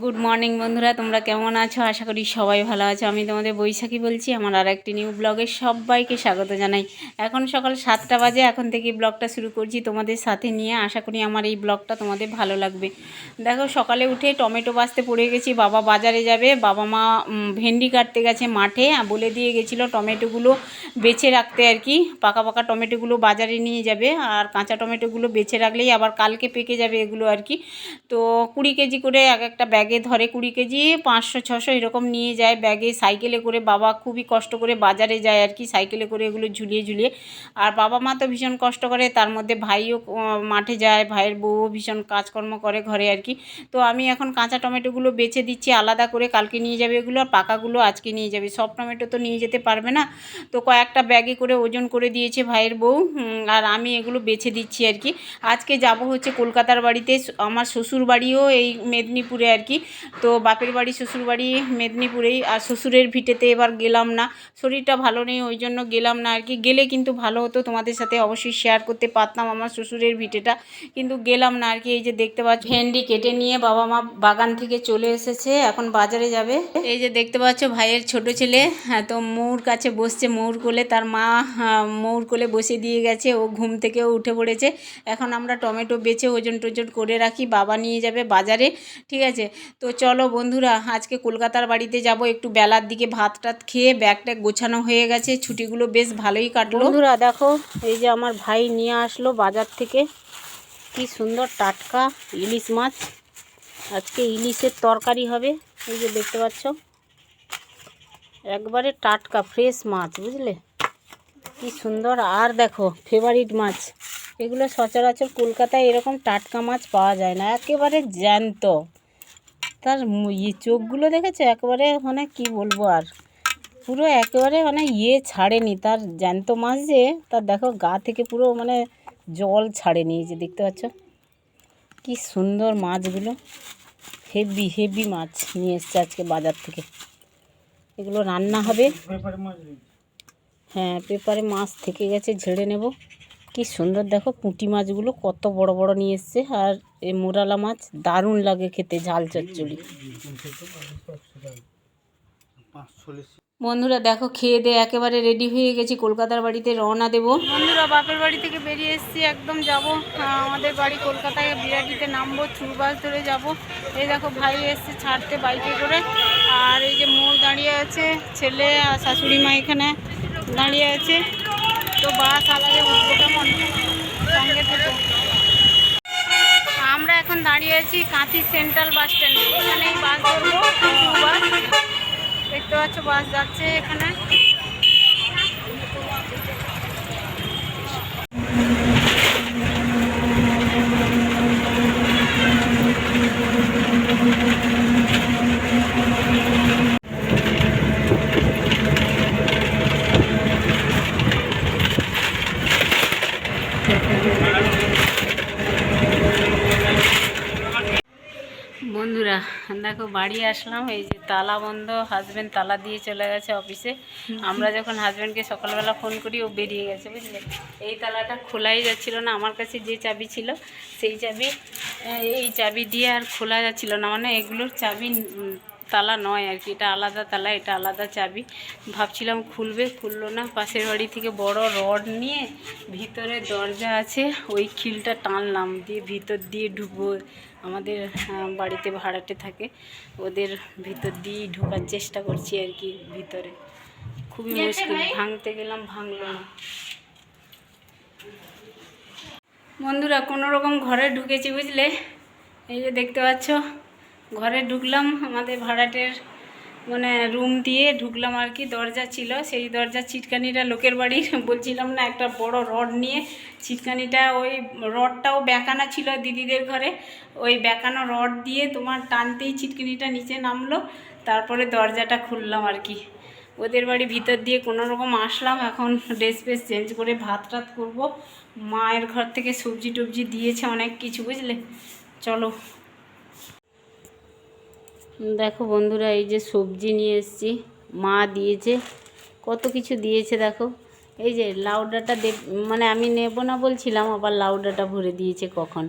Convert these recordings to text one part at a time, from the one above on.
Good morning বন্ধুরা, তোমরা কেমন আছো? আশা করি সবাই ভালো আছো। আমি তোমাদের বৈশাখী বলছি। আমার আর একটি নিউ ব্লগে সবাইকে স্বাগত জানাই। এখন সকাল 7টা বাজে। এখন থেকে ব্লগটা শুরু করছি তোমাদের সাথে নিয়ে। আশা করি আমার এই ব্লগটা তোমাদের ভালো লাগবে। দেখো, সকালে উঠে টমেটো বাছতে পড়ে গেছি। বাবা বাজারে যাবে, বাবা মা ভেন্ডি কাটতে গেছে মাঠে, বলে দিয়ে গেছিলো টমেটোগুলো বেছে রাখতে আর কি। পাকা পাকা টমেটোগুলো বাজারে নিয়ে যাবে, আর কাঁচা টমেটোগুলো বেছে রাখলেই আবার কালকে পেকে যাবে এগুলো আর কি। তো 20 কেজি করে এক একটা ব্যাগে ধরে, 20 কেজি 500-600 এরকম নিয়ে যায় ব্যাগে। সাইকেলে করে বাবা খুবই কষ্ট করে বাজারে যায় আর কি, সাইকেলে করে এগুলো ঝুলিয়ে ঝুলিয়ে। আর বাবা মা তো ভীষণ কষ্ট করে, তার মধ্যে ভাইও মাঠে যায়, ভাইয়ের বউও ভীষণ কাজকর্ম করে ঘরে আর কি। তো আমি এখন কাঁচা টমেটোগুলো বেছে দিচ্ছি আলাদা করে, কালকে নিয়ে যাবে এগুলো, আর পাকাগুলো আজকে নিয়ে যাবে। সব টমেটো তো নিয়ে যেতে পারবে না, তো কয়েকটা ব্যাগে করে ওজন করে দিয়েছে ভাইয়ের বউ, আর আমি এগুলো বেছে দিচ্ছি আর কি। আজকে যাব হচ্ছে কলকাতার বাড়িতে। আমার শ্বশুর বাড়িও এই মেদিনীপুরে আর কি। তো বাপের বাড়ি শ্বশুর বাড়ি মেদিনীপুরেই, আর শ্বশুরের ভিটেতে এবার গেলাম না, শরীরটা ভালো নেই, ওই জন্য গেলাম না আর কি। গেলে কিন্তু ভালো হতো, তোমাদের সাথে অবশ্যই শেয়ার করতে পারতাম আমার শ্বশুরের ভিটেটা, কিন্তু গেলাম না আর কি। এই যে দেখতে পাচ্ছ ভেন্ডি কেটে নিয়ে বাবা মা বাগান থেকে চলে এসেছে, এখন বাজারে যাবে। এই যে দেখতে পাচ্ছ ভাইয়ের ছোট ছেলে, তো মৌর কাছে বসছে, মৌর কোলে তার মা মৌর কোলে বসে দিয়ে গেছে, ও ঘুম থেকেও উঠে পড়েছে। এখন আমরা টমেটো বেছে ওজন টোজন করে রাখি, বাবা নিয়ে যাবে বাজারে, ঠিক আছে। তো চলো বন্ধুরা, আজকে কলকাতার বাড়িতে যাব। একটু বেলার দিকে ভাত টাত খেয়ে ব্যাগটা গোছানো হয়ে গেছে, ছুটিগুলো বেশ ভালোই কাটলো। বন্ধুরা দেখো, এই যে আমার ভাই নিয়ে আসলো বাজার থেকে কি সুন্দর টাটকা ইলিশ মাছ। আজকে ইলিশের তরকারি হবে। এই যে দেখতে পাচ্ছ, একবারে টাটকা ফ্রেশ মাছ, বুঝলে কি সুন্দর। আর দেখো ফেভারিট মাছ, এগুলো সচরাচর কলকাতায় এরকম টাটকা মাছ পাওয়া যায় না, একেবারে জ্যান্ত। তার চোখগুলো দেখেছো একেবারে, মানে কি বলবো আর, পুরো একেবারে মানে ছাড়েনি তার, জ্যান্ত মাছ যে তার দেখো গা থেকে পুরো মানে জল ছাড়েনি। এই যে দেখতে পাচ্ছ কি সুন্দর মাছগুলো, হেভি হেভি মাছ নিয়ে এসছে আজকে বাজার থেকে। এগুলো রান্না হবে। হ্যাঁ, পেপারে মাছ থেকে গেছে, ঝেড়ে নেব। কি সুন্দর দেখো, পুঁটি মাছগুলো কত বড় বড় নিয়ে এসছে। আর এই মোরালা মাছ দারুণ লাগে খেতে, ঝাল চচ্চড়ি। বন্ধুরা দেখো, খেয়ে দিয়ে একেবারে রেডি হয়ে গেছি, কলকাতার বাড়িতে রওনা দেব। বন্ধুরা বাপের বাড়ি থেকে বেরিয়ে এসেছি, একদম যাব আমাদের বাড়ি কলকাতায়, বিরাটিতে নামবো, থ্রু বাস ধরে যাব। এই দেখো ভাই এসছে ছাড়তে বাইকে করে, আর এই যে মোড় দাঁড়িয়ে আছে, ছেলে আর শাশুড়ি মা এখানে দাঁড়িয়ে আছে। তো বাস আলাদা উঠবো, কেমন সঙ্গে থেকে। আমরা এখন দাঁড়িয়ে আছি কাঁথি সেন্ট্রাল বাস স্ট্যান্ডে, এখানেই বাস ধরবো, বাস দেখতে পাচ্ছ, বাস যাচ্ছে এখানে। বন্ধুরা দেখো, বাড়ি আসলাম। এই যে তালা বন্ধ, হাজব্যান্ড তালা দিয়ে চলে গেছে অফিসে। আমরা যখন হাজব্যান্ডকে সকালবেলা ফোন করি, ও বেরিয়ে গেছে, বুঝলে। এই তালাটা খোলাই যাচ্ছিল না, আমার কাছে যে চাবি ছিল সেই চাবি, এই চাবি দিয়ে আর খোলা যাচ্ছিল না, মানে এগুলোর চাবি তালা নয় আর কি, এটা আলাদা তালা, এটা আলাদা চাবি। ভাবছিলাম খুলবে, খুললো না। পাশের বাড়ি থেকে বড় রড নিয়ে, ভিতরে দরজা আছে, ওই খিলটা টানলাম, দিয়ে ভিতর দিয়ে ঢুকবো। আমাদের বাড়িতে ভাড়াটে থাকে, ওদের ভিতর দিয়েই ঢোকার চেষ্টা করছি আর কি ভিতরে। খুবই মুশকিল, ভাঙতে গেলাম ভাঙলো না। বন্ধুরা কোনো রকম ঘরে ঢুকেছি, বুঝলে। এই যে দেখতে পাচ্ছ, ঘরে ঢুকলাম, আমাদের ভাড়াটের মানে রুম দিয়ে ঢুকলাম আর কি। দরজা ছিল, সেই দরজার ছিটকানিটা লোকের বাড়ির, বলছিলাম না, একটা বড় রড নিয়ে ছিটকানিটা, ওই রডটাও বেঁকানো ছিল দিদিদের ঘরে, ওই বেঁকানো রড দিয়ে তোমার টানতেই ছিটকানিটা নিচে নামলো, তারপরে দরজাটা খুললাম আর কি। ওদের বাড়ি ভিতর দিয়ে কোনো রকম আসলাম। এখন ড্রেস ফ্রেস চেঞ্জ করে ভাত টাত করবো। মায়ের ঘর থেকে সবজি টবজি দিয়েছে অনেক কিছু, বুঝলে। চলো দেখো বন্ধুরা, এই যে সবজি নিয়ে এসেছি, মা দিয়েছে, কত কিছু দিয়েছে দেখো। এই যে লাউ ডাঁটা মানে আমি নেব না বলছিলাম, আবার লাউ ডাঁটা ভরে দিয়েছে কখন।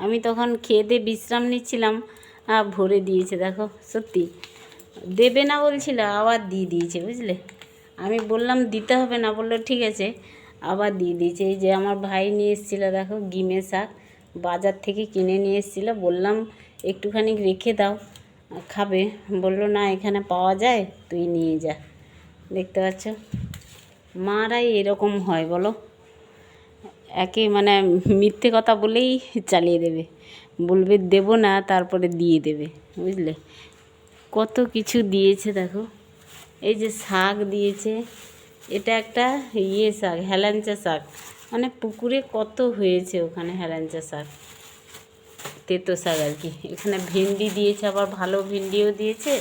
আমি তখন খেয়ে দিয়ে বিশ্রাম নিচ্ছিলাম, ভরে দিয়েছে দেখো, সত্যি দেবে না বলছিল, আবার দিয়ে দিয়েছে বুঝলে। আমি বললাম দিতে হবে না, বললো ঠিক আছে, আবার দিয়ে দিয়েছে। এই যে আমার ভাই নিয়ে এসেছিলো দেখো গিমে শাক, বাজার থেকে কিনে নিয়ে এসেছিলো, বললাম একটুখানি রেখে দাও খাবে, বললো না এখানে পাওয়া যায়, তুই নিয়ে যা। দেখতে পাচ্ছ মারাই এরকম হয় বলো, একে মানে মিথ্যে কথা বলেই চালিয়ে দেবে, বলবে দেবো না, তারপরে দিয়ে দেবে বুঝলে। কত কিছু দিয়েছে দেখো, এই যে শাক দিয়েছে, এটা একটা শাক, হেলাঞ্চা শাক, মানে পুকুরে কত হয়েছে ওখানে হেলাঞ্চা শাক, তেতো শাক আর কি। এখানে ভেন্ডি দিয়েছে, আবার ভালো ভেন্ডিও দিয়েছে,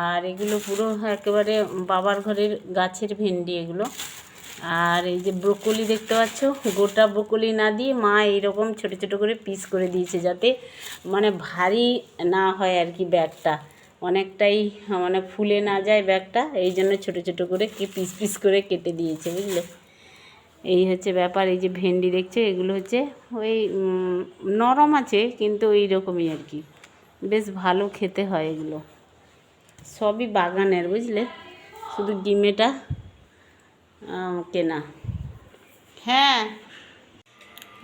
আর এগুলো পুরো একেবারে বাবার ঘরের গাছের ভেন্ডি এগুলো। আর এই যে ব্রোকলি দেখতে পাচ্ছ, গোটা ব্রোকলি না দিয়ে মা এইরকম ছোটো ছোটো করে পিস করে দিয়েছে, যাতে মানে ভারী না হয় আর কি, ব্যাগটা অনেকটাই মানে ফুলে না যায় ব্যাগটা, এই জন্য ছোটো ছোটো করে পিস পিস করে কেটে দিয়েছে বুঝলে। এই হচ্ছে ব্যাপার। এই যে ভেন্ডি দেখছো, এগুলো হচ্ছে ওই নরম আছে কিন্তু ওই রকমই আর কি, বেশ ভালো খেতে হয় এগুলো, সবই বাগানের বুঝলে, শুধু ডিমেটা কেনা। হ্যাঁ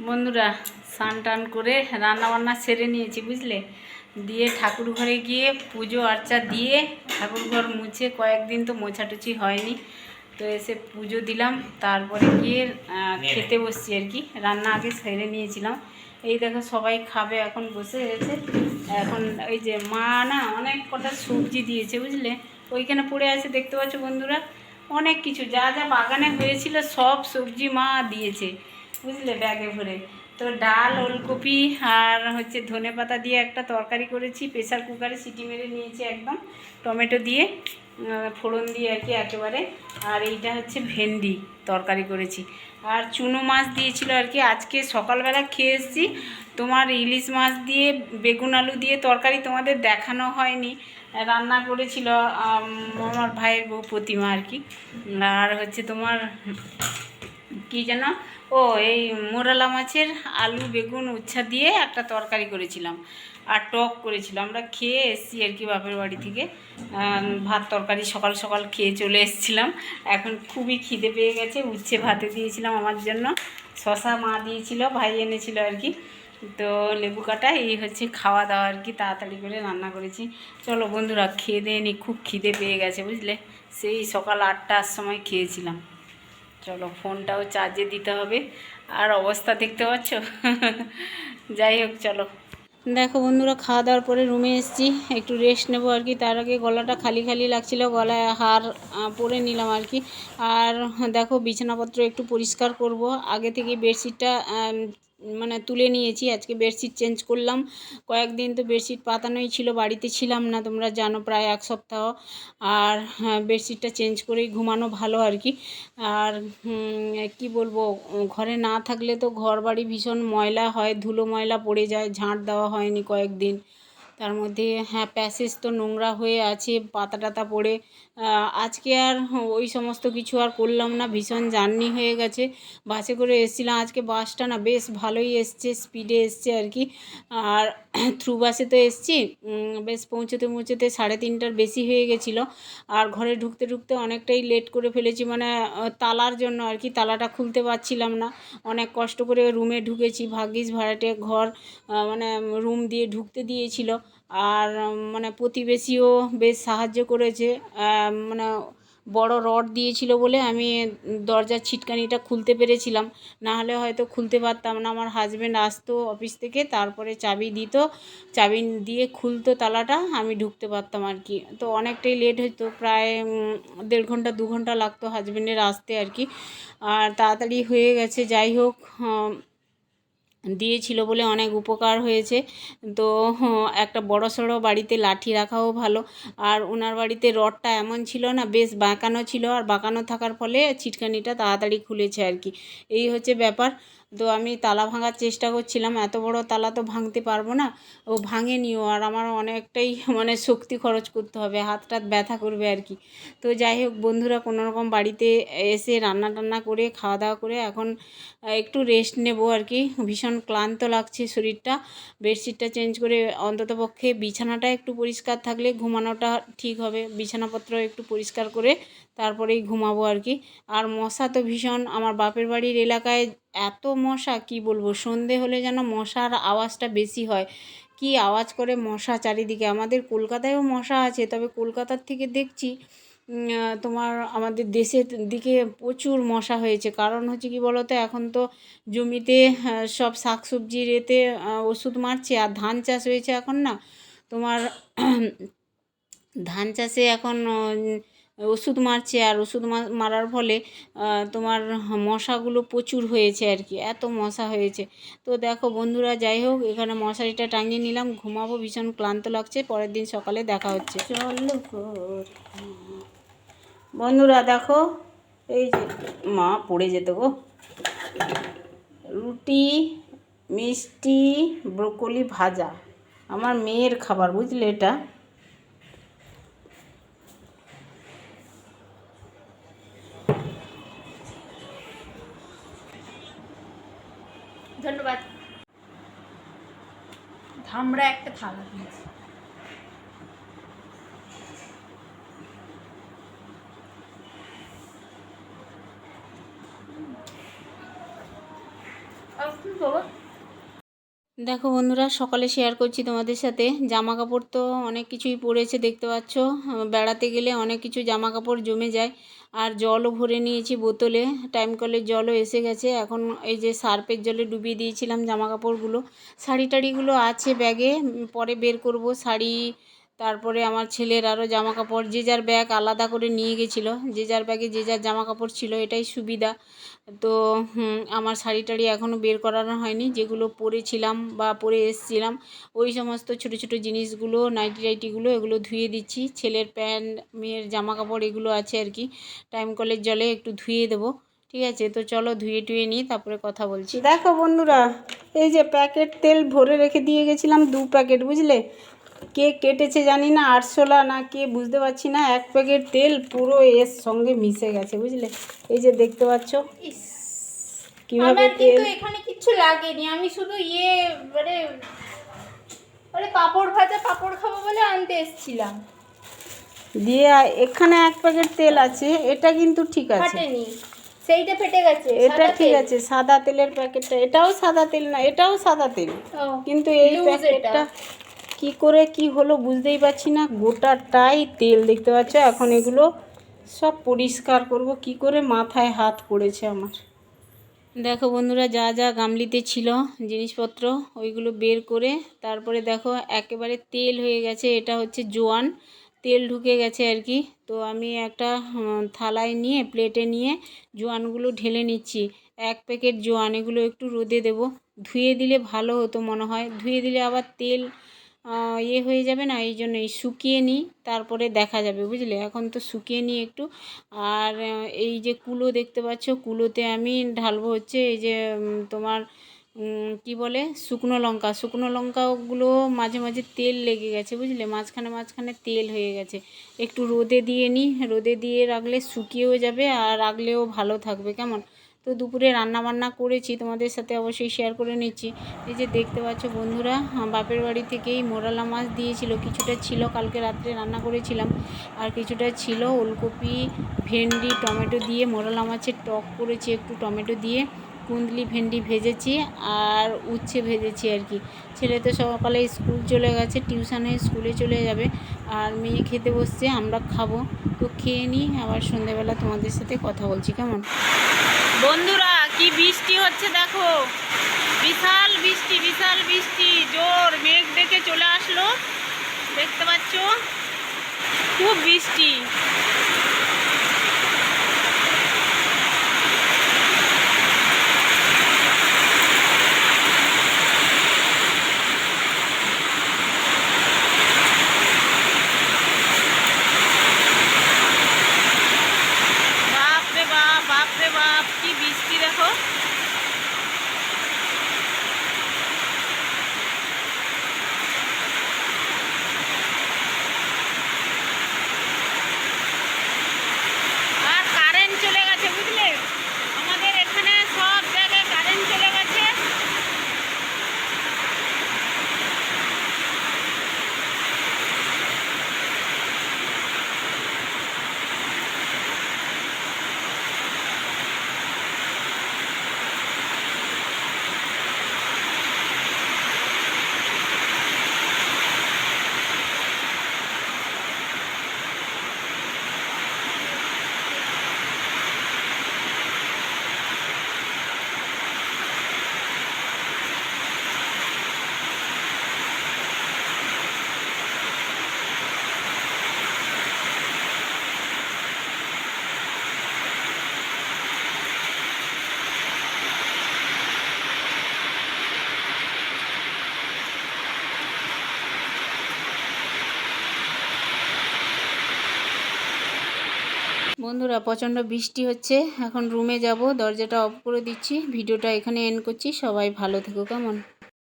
বন্ধুরা, স্নান টান করে রান্নাবান্না সেরে নিয়েছি বুঝলে, দিয়ে ঠাকুর ঘরে গিয়ে পুজো আর্চা দিয়ে ঠাকুর ঘর মুছে, কয়েকদিন তো মোছাটুচি হয়নি, তো এসে পুজো দিলাম, তারপরে গিয়ে খেতে বসছি আর কি। রান্না আগে সেরে নিয়েছিলাম। এই দেখো সবাই খাবে এখন, বসে গেছে এখন। এই যে মা না অনেক কটা সবজি দিয়েছে বুঝলে, ওইখানে পড়ে আছে দেখতে পাচ্ছ বন্ধুরা, অনেক কিছু যা যা বাগানে হয়েছিল সব সবজি মা দিয়েছে বুঝলে, ব্যাগে ভরে। তো ডাল, ওলকপি আর হচ্ছে ধনেপাতা দিয়ে একটা তরকারি করেছি, প্রেসার কুকারে সিটি মেরে নিয়েছি একদম, টমেটো দিয়ে ফোড়ন দিয়ে আর কি একেবারে। আর এইটা হচ্ছে ভেন্ডি তরকারি করেছি, আর চুনো মাছ দিয়েছিল আর কি। আজকে সকালবেলা খেয়ে এসেছি তোমার ইলিশ মাছ দিয়ে বেগুন আলু দিয়ে তরকারি, তোমাদের দেখানো হয়নি, রান্না করেছিল আমার ভাইয়ের বউ প্রতিমা আর কি। আর হচ্ছে তোমার কী যেন, ও এই মোরালা মাছের আলু বেগুন উচ্ছা দিয়ে একটা তরকারি করেছিলাম, আর টক করেছিলাম। আমরা খেয়ে এসেছি আর কি বাপের বাড়ি থেকে, ভাত তরকারি সকাল সকাল খেয়ে চলে এসেছিলাম। এখন খুবই খিদে পেয়ে গেছে, উচ্ছে ভাতে দিয়েছিলাম আমার জন্য, শশা মা দিয়েছিল, ভাই এনেছিল আর কি, তো লেবু কাটা। এই হচ্ছে খাওয়া দাওয়া আর কি, তাড়াতাড়ি করে রান্না করেছি। চলো বন্ধুরা খেয়ে দিয়ে নি, খুব খিদে পেয়ে গেছে বুঝলে, সেই সকাল 8টার সময় খেয়েছিলাম। চলো ফোনটাও চার্জে দিতে হবে, আর অবস্থা দেখতে পাচ্ছ যাই হোক চলো। দেখো বন্ধুরা খাওয়া দাওয়ার পরে রুমে এসেছি, একটু রেস্ট নেবো আর কি। তার আগে গলাটা খালি খালি লাগছিলো, গলায় হার পরে নিলাম আর কি। আর দেখো বিছানাপত্র একটু পরিষ্কার করব, আগে থেকে বেডশিটটা মানে তুলে নিয়েছি, আজকে বেডশিট চেঞ্জ করলাম। কয়েকদিন তো বেডশিট পাতানোই ছিল, বাড়িতে ছিলাম না তোমরা জানো, প্রায় 1 সপ্তাহ। আর বেডশিটটা চেঞ্জ করেই ঘুমানো ভালো আর কি। আর কি বলবো, ঘরে না থাকলে তো ঘর বাড়ি ভীষণ ময়লা হয়, ধুলো ময়লা পড়ে যায়, ঝাঁট দেওয়া হয়নি কয়েকদিন। তার মধ্যে প্যাসেজ তো নোংরা হয়ে আছে, পাতা টাতা পড়ে। আজকে আর ওই সমস্ত কিছু আর করলাম না, ভীষণ জার্নি হয়ে গেছে, বাসে করে এসেছিলাম। আজকে বাসটা না বেশ ভালোই এসছে, স্পিডে এসছে আর কি। আর থ্রু বাসে তো এসছি, বেশ পৌঁছতে 3:30টার বেশি হয়ে গেছিলো। আর ঘরে ঢুকতে ঢুকতে অনেকটাই লেট করে ফেলেছি, মানে তালার জন্য আর কি, তালাটা খুলতে পারছিলাম না, অনেক কষ্ট করে রুমে ঢুকেছি। ভাগ্যিস ভাড়াটে ঘর মানে রুম দিয়ে ঢুকতে দিয়েছিল। আর মানে প্রতিবেশীও বেশ সাহায্য করেছে, মানে বড় রড দিয়েছিল বলে আমি দরজার ছিটকানিটা খুলতে পেরেছিলাম, না হলে হয়তো খুলতে পারতাম না। আমার হাজব্যান্ড আসতো অফিস থেকে, তারপরে চাবি দিত, চাবি দিয়ে খুলতো তালাটা, আমি ঢুকতে পারতাম আর কি। তো অনেকটাই লেট হতো, প্রায় 1.5 ঘন্টা 2 ঘন্টা লাগতো হাজব্যান্ডের আসতে আর কি। আর তাড়াতাড়ি হয়ে গেছে, যাই হোক দিয়েছিল বলে অনেক উপকার হয়েছে। তো একটা বড়সড় বাড়িতে লাঠি রাখাও ভালো। আর ওনার বাড়িতে রডটা এমন ছিল না, বেশ বাঁকানো ছিল, আর বাঁকানো থাকার ফলে ছিটকানিটা তাড়াতাড়ি খুলেছে আর কি, এই হচ্ছে ব্যাপার। তো আমি তালা ভাঙার চেষ্টা করছিলাম, এত বড় তালা তো ভাঙতে পারবো না, ও ভাঙেনিও, আর আমার অনেকটাই মানে শক্তি খরচ করতে হবে, হাতটা ব্যথা করবে আর কি। তো যাই হোক বন্ধুরা, কোনোরকম বাড়িতে এসে রান্না টান্না করে খাওয়া দাওয়া করে এখন একটু রেস্ট নেব আর কি। ভীষণ ক্লান্ত লাগছে শরীরটা। বেডশিটটা চেঞ্জ করে অন্ততপক্ষে বিছানাটা একটু পরিষ্কার থাকলে ঘুমানোটা ঠিক হবে, বিছানাপত্র একটু পরিষ্কার করে তারপরেই ঘুমাবো আর কি। আর মশা তো ভীষণ, আমার বাপের বাড়ির এলাকায় এত মশা কি বলবো, সন্ধে হলে যেন মশার আওয়াজটা বেশি হয়, কি আওয়াজ করে মশা চারিদিকে। আমাদের কলকাতায়ও মশা আছে, তবে কলকাতার থেকে দেখছি তোমার আমাদের দেশের দিকে প্রচুর মশা হয়েছে। কারণ হচ্ছে কি বলো তো, এখন তো জমিতে সব শাকসবজির এতে ওষুধ মারছে, আর ধান চাষ হয়েছে এখন না তোমার ধান চাষে এখন ওষুধ মারছে, আর ওষুধ মারার ফলে তোমার মশাগুলো প্রচুর হয়েছে আর কি, এত মশা হয়েছে। তো দেখো বন্ধুরা, যাই হোক এখানে মশারিটা টাঙিয়ে নিলাম, ঘুমাবো, ভীষণ ক্লান্ত লাগছে, পরের দিন সকালে দেখা হচ্ছে। চলো বন্ধুরা দেখো, এই যে মা পড়ে যেত গো, রুটি, মিষ্টি, ব্রোকলি ভাজা, আমার মেয়ের খাবার বুঝলে এটা। ধন্যবাদ। ধামড়া একটা থালা দিয়েছি। দেখো বন্ধুরা, সকালে শেয়ার করছি তোমাদের সাথে, জামা কাপড় তো অনেক কিছুই পড়েছে দেখতে পাচ্ছ, বেড়াতে গেলে অনেক কিছু জামা কাপড় জমে যায়। আর জলও ভরে নিয়েছি বোতলে, টাইম কলের জলও এসে গেছে, এখন এই যে সার্ফের জলে ডুবিয়ে দিয়েছিলাম জামা কাপড়গুলো। শাড়ি টাড়িগুলো আছে ব্যাগে, পরে বের করব শাড়ি, তারপরে আমার ছেলের আরও জামা কাপড়, যে যার ব্যাগ আলাদা করে নিয়ে গেছিলো, যে যার ব্যাগে যে যার জামা কাপড় ছিল, এটাই সুবিধা। তো আমার শাড়ি টাড়ি এখনও বের করানো হয়নি, যেগুলো পরেছিলাম বা পরে এসছিলাম ওই সমস্ত ছোটো ছোটো জিনিসগুলো, নাইটি টাইটিগুলো, এগুলো ধুয়ে দিচ্ছি। ছেলের প্যান্ট, মেয়ের জামা কাপড় এগুলো আছে আর কি, টাইম কলের জলে একটু ধুয়ে দেবো। ঠিক আছে, তো চলো ধুয়ে টুয়ে নিই, তারপরে কথা বলছি। দেখো বন্ধুরা, এই যে প্যাকেট তেল ভরে রেখে দিয়ে গেছিলাম 2 প্যাকেট, বুঝলে, কে কেটেছে জানি না, আরশোলা না কে বুঝতে পারছি না, 1 প্যাকেট তেল পুরো এর সঙ্গে মিশে গেছে, বুঝলে, এই যে দেখতে পাচ্ছ কিভাবে তেল। কিন্তু এখানে কিচ্ছু লাগেনি, আমি শুধু মানে পাপড় ভাজা পাপড় খাবো বলে আনতে এসেছিলাম। দিয়ে এখানে 1 প্যাকেট তেল আছে, এটা কিন্তু ঠিক আছে, ফাটেনি, সেইটা ফেটে গেছে, এটা ঠিক আছে। সাদা তেলের প্যাকেটটা, এটাও সাদা তেল না, এটাও সাদা তেল, কিন্তু এই প্যাকেটটা কি করে কি হলো বুঝতেই পারছি না, গোটাটাই তেল দেখতে পাচ্ছ। এখন এগুলো সব পরিষ্কার করব কি করে, মাথায় হাত পড়েছে আমার। দেখো বন্ধুরা, যা যা গামলিতে ছিল জিনিসপত্র ওইগুলো বের করে তারপরে দেখো একেবারে তেল হয়ে গেছে, এটা হচ্ছে জোয়ান তেল ঢুকে গেছে আর কি। তো আমি একটা থালায় নিয়ে, প্লেটে নিয়ে জোয়ানগুলো ঢেলে নিচ্ছি। 1 প্যাকেট জোয়ান, এগুলো একটু রোদে দেব, ধুয়ে দিলে ভালো হতো মনে হয়, ধুয়ে দিলে আবার তেল হয়ে যাবে না, এই জন্যই শুকিয়ে নিই, তারপরে দেখা যাবে, বুঝলে। এখন তো শুকিয়ে নিই একটু। আর এই যে কুলো দেখতে পাচ্ছ, কুলোতে আমি ঢালবো হচ্ছে এই যে তোমার কি বলে, শুকনো লঙ্কা। শুকনো লঙ্কাগুলো মাঝে মাঝে তেল লেগে গেছে, বুঝলে, মাঝখানে মাঝখানে তেল হয়ে গেছে। একটু রোদে দিয়ে নিই, রোদে দিয়ে রাখলে শুকিয়েও যাবে আর রাখলেও ভালো থাকবে, কেমন। তো দুপুরে রান্না বান্না করেছি, তোমাদের সাথে অবশ্যই শেয়ার করে নিচ্ছি। এই যে দেখতে পাচ্ছ বন্ধুরা, বাপের বাড়ি থেকেই মোরালা মাছ দিয়েছিল, কিছুটা ছিল কালকে রাত্রে রান্না করেছিলাম, আর কিছুটা ছিল ওলকপি, ভেন্ডি, টমেটো দিয়ে মোরালা মাছের টক করেছি, একটু টমেটো দিয়ে কুন্দলি ভেন্ডি ভেজেছি, আর উচ্ছে ভেজেছি আর কি। ছেলে তো সকালে স্কুল চলে গেছে, টিউশনে স্কুলে চলে যাবে, আর মেয়ে খেতে বসছে, আমরা খাবো। তো খেয়ে নিই, আবার সন্ধ্যেবেলা তোমাদের সাথে কথা বলছি, কেমন। বন্ধুরা, কি বৃষ্টি হচ্ছে দেখো, বিশাল বৃষ্টি, বিশাল বৃষ্টি, জোর মেঘ ডেকে চলে আসলো, দেখতে পাচ্ছ, খুব বৃষ্টি। বাপ রে বাপ, বাপ রে বাপ, কি বৃষ্টি দেখো। বন্ধুরা প্রচণ্ড বৃষ্টি হচ্ছে, এখন রুমে যাব, দরজাটা অফ করে দিচ্ছি, ভিডিওটা এখানে এন্ড করছি। সবাই ভালো থেকো, কেমন?